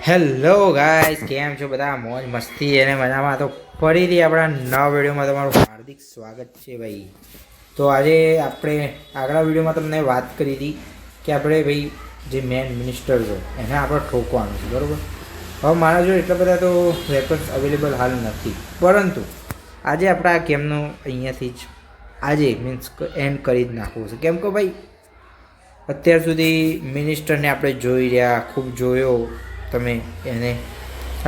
Hello guys, કેમ છો બધા? મોજ મસ્તી અને મજામાં? તો ફરીથી આપણા નવા વિડીયોમાં તમારું હાર્દિક સ્વાગત છે ભાઈ. તો આજે આપણે આગલા વિડીયોમાં તમને વાત કરી હતી કે આપણે ભાઈ જે મેન મિનિસ્ટર છે એને આપણે ઠોકવાનું છે, બરાબર? હવે મારા જો એટલા બધા તો વેપન્સ અવેલેબલ હાલ નથી, પરંતુ આજે આપણે આ ગેમનું અહીંયાથી જ આજે મીન્સ એન્ડ કરી જ નાખવું છે. કેમ કે ભાઈ અત્યાર સુધી મિનિસ્ટરને આપણે જોઈ રહ્યા, ખૂબ જોયો તમે એને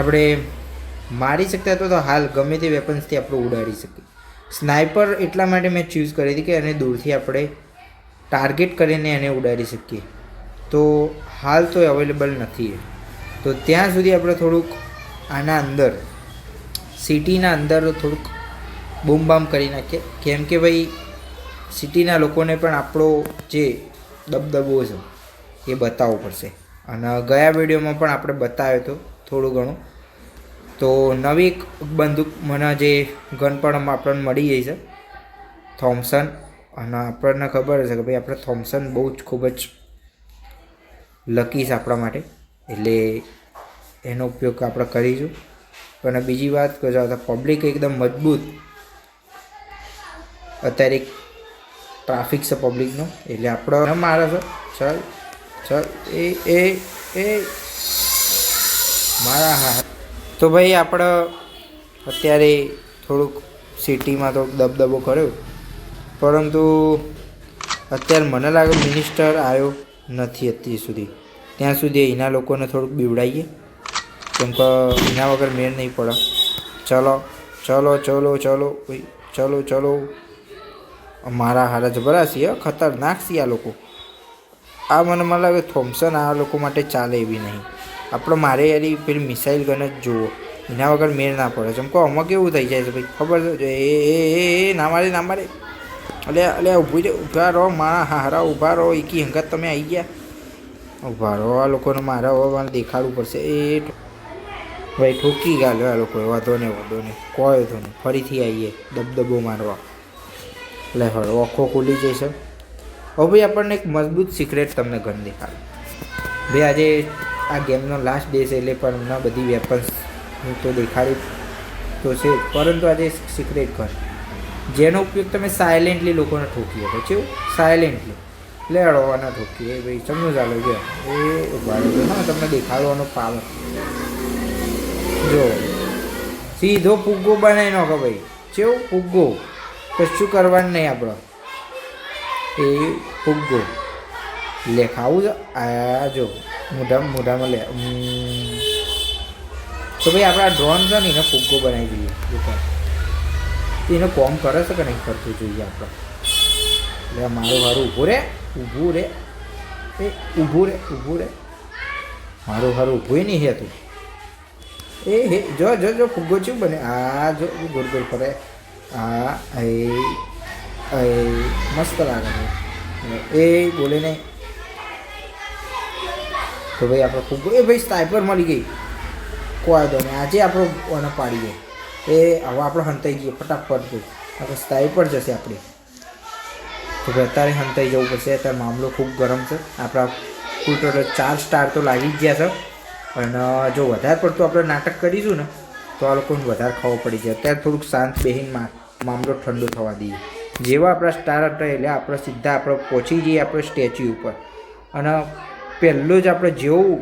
આપણે મારી શકતા તો હાલ ગમે તે વેપન્સથી આપણે ઉડાડી શકીએ. સ્નાઇપર એટલા માટે મેં ચૂઝ કરી હતી કે એને દૂરથી આપણે ટાર્ગેટ કરીને એને ઉડાડી શકીએ. તો હાલ તો અવેલેબલ નથી. તો ત્યાં સુધી આપણે થોડુંક આના અંદર સિટીના અંદર થોડુંક બૂમ બામ કરી નાખીએ. કેમ કે ભાઈ સિટીના લોકોને પણ આપણો જે દબદબો છે એ બતાવવો પડશે. અને ગયા વિડીયોમાં પણ આપણે બતાવ્યો હતો થોડું ઘણું. તો નવી એક બંદૂક મને જે ગન પણ આપણને મળી ગઈ છે, થોમ્સન. અને આપણને ખબર છે કે ભાઈ આપણે થોમ્સન બહુ જ ખૂબ જ લકી છે આપણા માટે, એટલે એનો ઉપયોગ આપણે કરીશું. અને બીજી વાત કે જો પબ્લિક એકદમ મજબૂત અત્યારે ટ્રાફિક છે પબ્લિકનો, એટલે આપણો મારે છે. ચાલ ચાલ એ મારા હા. તો ભાઈ આપણે અત્યારે થોડુંક સિટીમાં તો દબદબો કર્યો, પરંતુ અત્યારે મને લાગે મિનિસ્ટર આવ્યો નથી અત્યાર સુધી. ત્યાં સુધી એના લોકોને થોડુંક બીવડાવીએ, કેમ કે એના વગર મેળ નહીં પડે. ચલો ચલો ચલો ચલો ભાઈ, ચલો ચલો. મારા હારા જબરા છે, ખતરનાક છે આ લોકો. આ મને લાગે થોમ્સન આ લોકો માટે ચાલે એવી નહીં. આપણે મારે યારી પેલી મિસાઇલ ગન જ જુઓ, એના વગર મેળ ના પડે. જેમ કહો આમાં કેવું થઈ જાય છે ભાઈ, ખબર છે? એ ના મારે ના મારે. અલે ઊભા રહો મારા હારા, ઊભા રહો. એકી હંગાત તમે આવી ગયા, ઊભા રહો. આ લોકોને મારા હોવાનું દેખાડવું પડશે. એ ભાઈ ઠોકી ગાલ્યો આ લોકોએ. વાંધો નહીં કોઈ વાંધો નહીં. ફરીથી આવીએ દબદબો મારવા. એટલે હવે ઓખો ખુલી જશે. હવે ભાઈ આપણને એક મજબૂત સિક્રેટ તમને ગન દેખાડો ભાઈ. આજે આ ગેમનો લાસ્ટ ડે છે, એટલે પણ હમણાં બધી વેપન્સ હું તો દેખાડી તો છે, પરંતુ આજે સિક્રેટ ગન જેનો ઉપયોગ તમે સાયલેન્ટલી લોકોને ઠોકી શકો. કેવું સાયલેન્ટલી એટલે અડવાના ઠોકીએ ભાઈ. સમજો ચાલો જો એ બાળકો હા તમને દેખાડવાનો પાવર જો. સીધો ફુગ્ગો બનાવી નાખો ભાઈ. કેવું ફુગ્ગો, કશું કરવાનું નહીં આપણે. એ ફુગ્ગો લે ખાવું છે. આ જો મોઢામાં લે. તો ભાઈ આપણા ડ્રોન છે ને એને ફુગ્ગો બનાવી દઈએ લોકો. એને કોમ કરે છે કે નહીં કરતું જોઈએ આપણે. એટલે મારું ઊભું રે એ ઊભું રે મારું ઊભું નહીં હે તું. એ હે જો ફુગ્ગો શું બને. આ જો ગોળ ગોળ ફરે. આ મસ્ત લાગે છે. એ બોલે નહીં. તો ભાઈ આપણે ફુગ્ગો એ ભાઈ સ્નાઈપર મળી ગઈ. કોઈ દો ને આજે આપણો એને પાડીએ. એ હવે આપણે હંતાઈ જઈએ ફટાફટ. ભાઈ આપણે સ્નાઈપર જશે આપણી. તો ભાઈ અત્યારે હંતાઈ જવું પડશે. અત્યારે મામલો ખૂબ ગરમ છે. આપણા કુલ ટોટલ 4 સ્ટાર તો લાગી જ ગયા છે. અને જો વધારે પડતું આપણે નાટક કરીશું ને તો આ લોકોને વધારે ખાવો પડી જાય. અત્યારે થોડુંક શાંત બેહીને મામલો ઠંડો થવા દઈએ. જેવા આપણા સ્ટાર હતા એટલે આપણે સીધા આપણે પહોંચી જઈએ આપણે સ્ટેચ્યુ ઉપર. અને પહેલું જ આપણે જેવું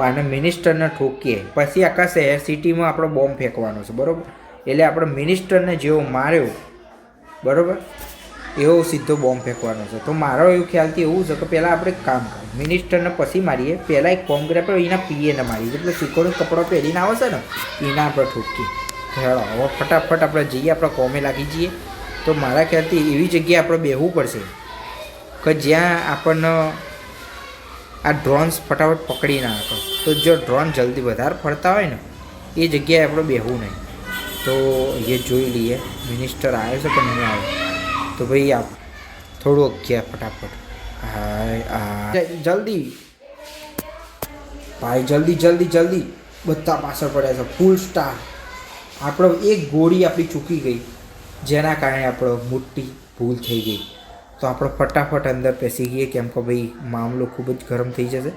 અને મિનિસ્ટરને ઠોકીએ, પછી આખા શહેર સિટીમાં આપણો બોમ્બ ફેંકવાનો છે, બરાબર? એટલે આપણે મિનિસ્ટરને જેવો માર્યો, બરાબર, એવો સીધો બોમ્બ ફેંકવાનો છે. તો મારો એવું ખ્યાલથી એવું છે કે પહેલાં આપણે કામ કરીએ, મિનિસ્ટરને પછી મારીએ. પહેલાં એક કોમ કરીએ આપણે એના પીએને મારીએ. એટલે શીખોનું કપડાં પહેરીને આવે છે ને એના આપણે ઠોકીએ. હેળો હવે ફટાફટ આપણે જઈએ, આપણે કોમે લાગી જઈએ. તો મારા ખ્યાલથી એવી જગ્યાએ આપણે બેસવું પડશે કે જ્યાં આપણને આ ડ્રોન્સ ફટાફટ પકડી ના આપે. તો જો ડ્રોન જલ્દી વધારે ફરતા હોય ને એ જગ્યાએ આપણે બેસવું નહીં. તો એ જોઈ લઈએ મિનિસ્ટર આવ્યો છે કે નહીં આવ્યો. તો ભાઈ આપ થોડું અગિયાર ફટાફટ. હા જલ્દી ભાઈ, જલ્દી. બધા પાછળ પડ્યા છે. ફૂલ સ્ટાર. આપણો એક ગોળી આપણી ચૂકી ગઈ, જેના કારણે આપણો મોટી ભૂલ થઈ ગઈ. તો આપણે ફટાફટ અંદર પેસી ગઈએ, કેમ કે ભાઈ મામલો ખૂબ જ ગરમ થઈ જશે.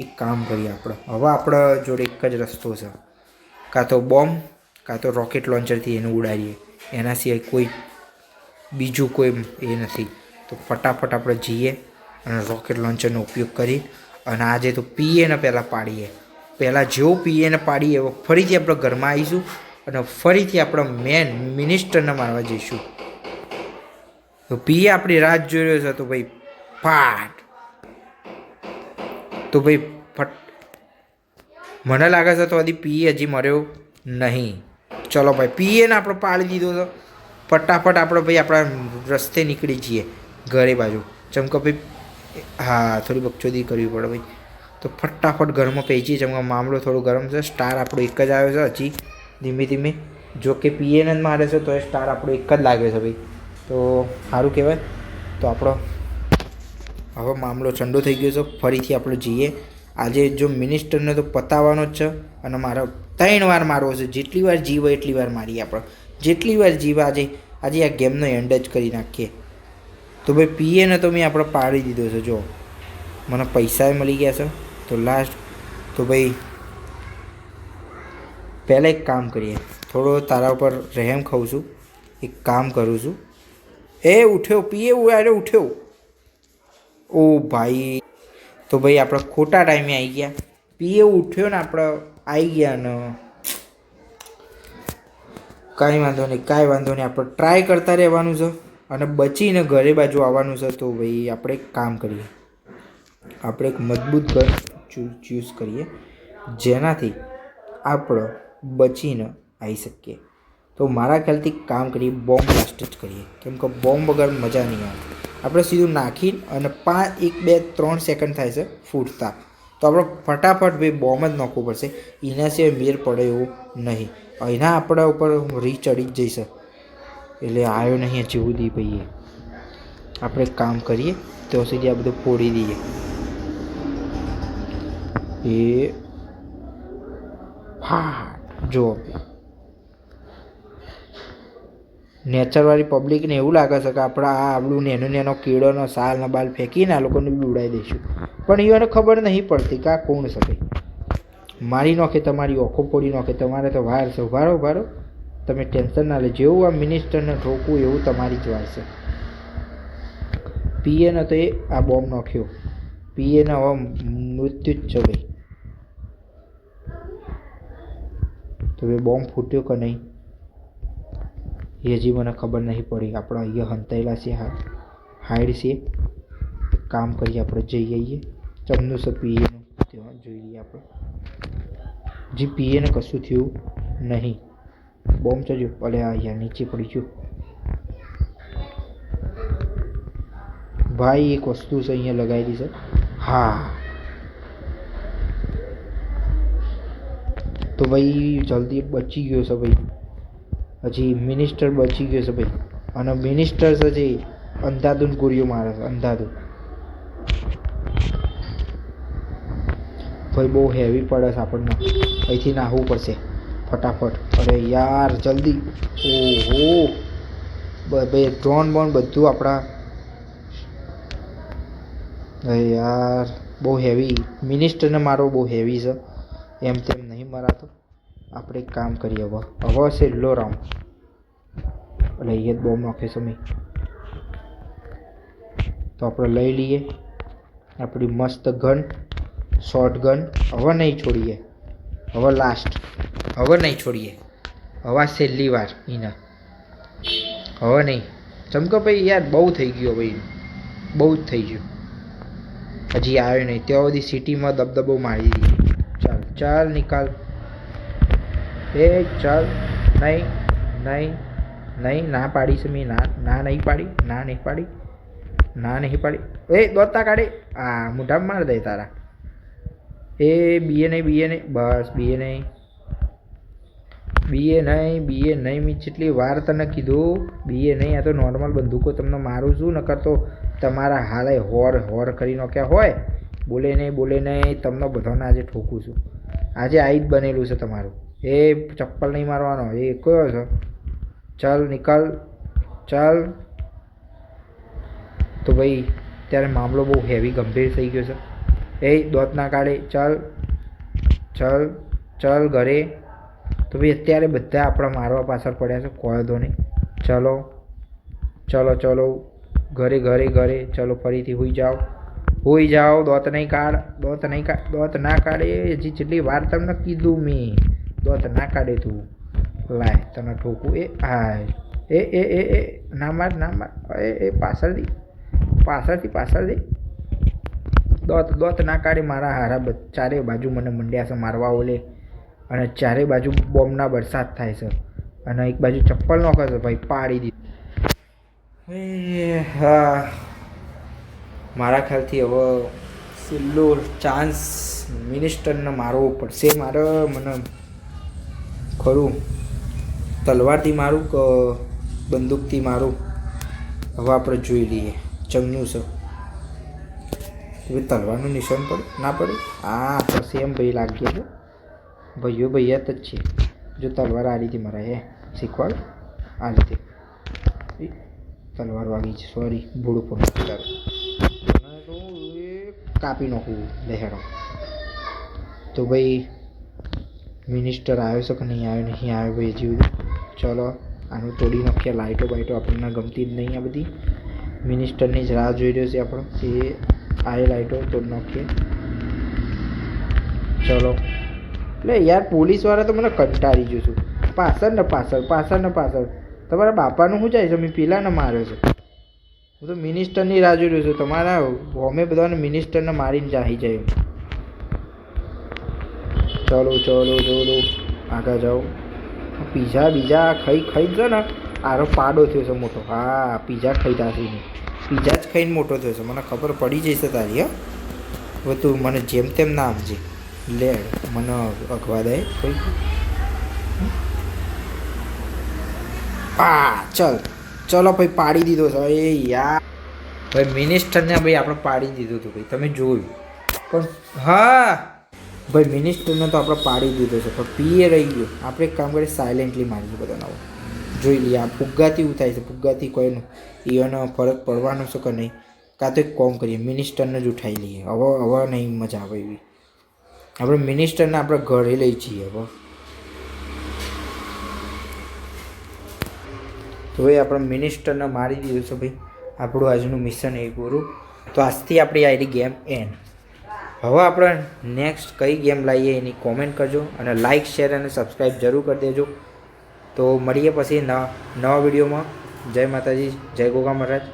એક કામ કરીએ આપણે. હવે આપણા જોડે એક જ રસ્તો છે, કાં તો બોમ્બ કાં તો રોકેટ લોન્ચરથી એને ઉડાડીએ. એના સિવાય કોઈ બીજું કોઈ એ નથી. તો ફટાફટ આપણે જઈએ અને રોકેટ લોન્ચરનો ઉપયોગ કરી અને આજે તો પીએને પહેલાં પાડીએ. પહેલાં જેવું પીએને પાડીએ એવો ફરીથી આપણે ઘરમાં આવીશું અને ફરીથી આપણે મેન મિનિસ્ટરને મારવા જઈશું. તો પીએ આપણી રાત જોઈ રહ્યો છે. તો ભાઈ ફાટ, તો ભાઈ ફટ, મને લાગે છે તો હજી પીએ હજી મર્યો નહીં. ચલો ભાઈ, પીએને આપણે પાડી દીધો છે. ફટાફટ આપણે ભાઈ આપણા રસ્તે નીકળી જઈએ ઘરે બાજુ. ચમકો ભાઈ, હા થોડી બકચોદી કરવી પડે ભાઈ. તો ફટાફટ ઘરમાં પહોંચીએ. ચમકો મામલો થોડો ગરમ છે. સ્ટાર આપણો એક જ આવ્યો છે હજી ધીમે ધીમે. જો કે પીએને જ મારે છે તો એ સ્ટાર આપણો એક જ લાગે છે ભાઈ. તો સારું કહેવાય. તો આપણો હવે મામલો ઠંડો થઈ ગયો છે. ફરીથી આપણે જઈએ. આજે જો મિનિસ્ટરને તો પતાવવાનો જ છે અને મારે 3 વાર મારવો છે. જેટલી વાર જીવ એટલી વાર મારીએ આપણે. જેટલી વાર જીવ આજે આ ગેમનો એન્ડ જ કરી નાખીએ. તો ભાઈ પીએને તો મેં આપણે પાડી દીધો છે. જો મને પૈસા મળી ગયા છે. તો લાસ્ટ તો ભાઈ પહેલાં એક કામ કરીએ. થોડો તારા ઉપર રહેમ ખાઉં છું. એક કામ કરું છું. એ ઉઠ્યો પીએ, અરે ઉઠ્યો. ઓ ભાઈ, તો ભાઈ આપણે ખોટા ટાઈમે આવી ગયા. પીએ ઉઠ્યો ને આપણે આવી ગયા ને કાંઈ વાંધો નહીં, કાંઈ વાંધો નહીં. આપણે ટ્રાય કરતા રહેવાનું છે અને બચીને ઘરે બાજુ આવવાનું છે. તો ભાઈ આપણે એક કામ કરીએ. આપણે એક મજબૂત ઘર ચૂઝ કરીએ જેનાથી આપણે બચીને આવી શકીએ. તો મારા ખ્યાલથી કામ કરીએ, બોમ્બ બ્લાસ્ટ જ કરીએ. કેમ કે બોમ્બ વગર મજા નહીં આવે. આપણે સીધું નાખીને અને 1 2 3 સેકન્ડ થાય છે ફૂટતા. તો આપણે ફટાફટ ભાઈ બોમ્બ જ નાખવું પડશે. એના સિવાય મેર પડે એવું નહીં. એના આપણા ઉપર રી ચડી જ જઈશે. એટલે આવ્યો નહીં હજી સુધી ભાઈ. આપણે એક કામ કરીએ તો સુધી આ બધું ફોડી દઈએ. એ ફાટ, જો નેચરવાળી પબ્લિકને એવું લાગે છે કે આપણે આ આપણું નેનો કીડોનો સાલના બાલ ફેંકીને આ લોકોને બી ઉડાવી દઈશું. પણ એને ખબર નહીં પડતી કે આ કોણ છે ભાઈ. મારી નાખે, તમારી ઓખો ફોડી નાખે. તમારે તો વાર છે. ઉભારો ઉભારો, તમે ટેન્શન ના લે. જેવું આ મિનિસ્ટરને ઠોકવું એવું તમારી જ વાર છે. પીએને તો એ આ બોમ્બ નાખ્યો. પીએને હવે મૃત્યુ જ છે ભાઈ. તો ભાઈ બોમ્બ ફૂટ્યો કે નહીં એ હજી મને ખબર નહીં પડી. આપણે અહીંયા હંતાયેલા છે, હાઈડ છે. કામ કરીએ, આપણે જઈ આવીએ. ચમનું છે પીએનું, ત્યાં જોઈ લઈએ આપણે. જી પીએને કશું થયું નહીં. બોમ્બ ચડ્યો, ભલે અહીંયા નીચે પડી ગયો ભાઈ. એક વસ્તુ છે અહીંયા લગાવેલી છે. હા, તો ભાઈ જલ્દી બચી ગયો છે ભાઈ. હજી મિનિસ્ટર બચી ગયો છે ભાઈ. અને મિનિસ્ટર છે જે અંધાધૂન ગોળીઓ મારે છે, અંધાધૂન ભાઈ. બહુ હેવી પડે છે આપણને. અહીંથી નાહવું પડશે ફટાફટ. અરે યાર જલ્દી. ઓહો ભાઈ, ડ્રોન બોન બધું આપણા. અરે યાર બહુ હેવી. મિનિસ્ટરને મારો બહુ હેવી છે. એમ તેમ નહીં મરાતો. આપણે એક કામ કરીએ. હવે છેલ્લો રાઉન્ડ. એટલે અહીંયા જ બોમ્બ નાખે છે મેં. તો આપણે લઈ લઈએ આપણી મસ્ત ગન, શોર્ટ ગન. હવે નહીં છોડીએ. હવે લાસ્ટ. હવે નહીં છોડીએ. હવે છેલ્લી વાર એના. હવે નહીં. ચમકો ભાઈ યાર બહુ થઈ ગયો ભાઈ. બહુ જ થઈ ગયું. હજી આવ્યો નહીં. ત્યાં બધી સિટીમાં દબદબો મારી દીધી. ચાલ ચાલ નિકાલ. એ ચાલ. નહીં નહીં નહીં, ના પાડી છે મેં. ના નહીં પાડી. ના નહીં પાડી. ના નહીં પાડી. એ દોતા કાઢે. આ મોઢામાં માર દે તારા. એ બીએ નહીં, બીએ નહીં. બસ બીએ નહીં, બીએ નહીં, બીએ નહીં. મેં જેટલી વાર તને કીધું બીએ નહીં. આ તો નોર્મલ બંદૂકો તમને મારું છું. નકર તો તમારા હાલે હોર કરી નાખ્યા હોય. બોલે નહીં, બોલે નહીં. તમને બધાને આજે ઠોકું છું. આજે આ જ બનેલું છે તમારું. એ ચપ્પલ નહીં મારવાનો. એ કયો છે? ચાલ નિકાલ. ચાલ. તો ભાઈ ત્યારે મામલો બહુ હેવી ગંભીર થઈ ગયો છે. એ દોત ના કાઢે. ચાલ ચાલ ચાલ ઘરે. તો ભાઈ અત્યારે બધા આપણા મારવા પાછળ પડ્યા છે, કોઈ તો નહીં. ચલો ચલો ચલો ઘરે ઘરે ઘરે. ચલો ફરીથી હોઈ જાઓ, હોઈ જાઓ. દોત નહીં કાઢ, દોત નહીં કાઢ, દોત ના કાઢે. હજી જેટલી વાર તમને કીધું મેં, દોત ના કાઢે તું. લાય તને ઠોકું. એ હાય એ ના માર ના માર. એ પાછળથી પાછળથી પાછળથી. દોત ના કાઢે મારા હારા. ચારે બાજુ મને મંડ્યા છે મારવા ઓલે, અને ચારે બાજુ બોમ્બના વરસાદ થાય છે, અને એક બાજુ ચપ્પલ નોખે છે ભાઈ. પાડી દીધી. હા, મારા ખ્યાલથી હવે છેલ્લો ચાન્સ મિનિસ્ટરને મારવો પડશે મારે. મને ખરું તલવારથી મારું કે બંદૂકથી મારું, હવે આપણે જોઈ લઈએ. ચંગનું છે તલવારનું નિશાન પડે ના પડે. હા તો સેમ ભાઈ લાગીએ છે, ભાઈઓ ભાઈયા જ છે. જો તલવાર આ રીતે મરાય, શીખવાડ આ રીતે. તલવાર વાગી છે, સોરી ભૂડું પણ તારું તો એ કાપી નાખવું લહેરો. તો ભાઈ મિનિસ્ટર આવ્યો છે કે નહીં આવ્યો, નહીં આવ્યો ભાઈ હજી બધું. ચલો આનું તોડી નાખીએ. લાઇટો બાઇટો આપણને ગમતી જ નહીં આ બધી. મિનિસ્ટરની જ રાહ જોઈ રહ્યો છે આપણો. એ આ લાઇટો તોડી નાખીએ. ચલો એટલે યાર પોલીસવાળા તો મને કંટાળી ગયું છું. પાછળ ને પાછળ, પાછળ ને પાછળ. તમારા બાપાનું શું જાય છે? મેં પેલાને માર્યો છે. હું તો મિનિસ્ટરની રાહ જોઈ રહ્યો છું. તમારા હોમે બધાને મિનિસ્ટરને મારીને જાહી જાય. ચલો ચલો ચલો આગળ જાઓ. પીઝા બીજા ખાઈ છે ને, આરો પાડો થયો છે મોટો. હા પીઝા ખાઈ તાથી નહીં, પીઝા જ ખાઈને મોટો થયો છે. મને ખબર પડી જશે તારી. હા હવે તું મને જેમ તેમ ના આપજે. લે મને અગવા દે કઈ. હા ચલ ચલો ભાઈ પાડી દીધો છે. એ યાર ભાઈ મિનિસ્ટરને ભાઈ આપણે પાડી દીધું હતું ભાઈ, તમે જોયું. પણ હા ભાઈ મિનિસ્ટરને તો આપણે પાડી દીધો છે, પણ પીએ રહી ગયો. આપણે એક કામ કરીએ, સાયલેન્ટલી મારીએ બધા નવો. જોઈ લઈએ આ ફુગ્ગાથી શું થાય છે. ફુગ્ગાથી કોઈનું એનો ફરક પડવાનો છે કે નહીં. કાં તો એક કોમ કરીએ, મિનિસ્ટરને જ ઉઠાવી લઈએ. હવે નહીં મજા આવે એવી. આપણે મિનિસ્ટરને આપણે ઘરે લઈ જઈએ. હવે તો ભાઈ આપણે મિનિસ્ટરને મારી દીધું છે ભાઈ. આપણું આજનું મિશન એ પૂરું. તો આજથી આપણી આઈડી ગેમ એન્ડ. હવે આપણે નેક્સ્ટ કઈ ગેમ લાવીએ એની કોમેન્ટ કરજો, અને લાઇક શેર અને સબસ્ક્રાઈબ જરૂર કરી દેજો. તો મળીએ પછી નવા વિડીયોમાં. જય માતાજી, જય ગોગા મહારાજ.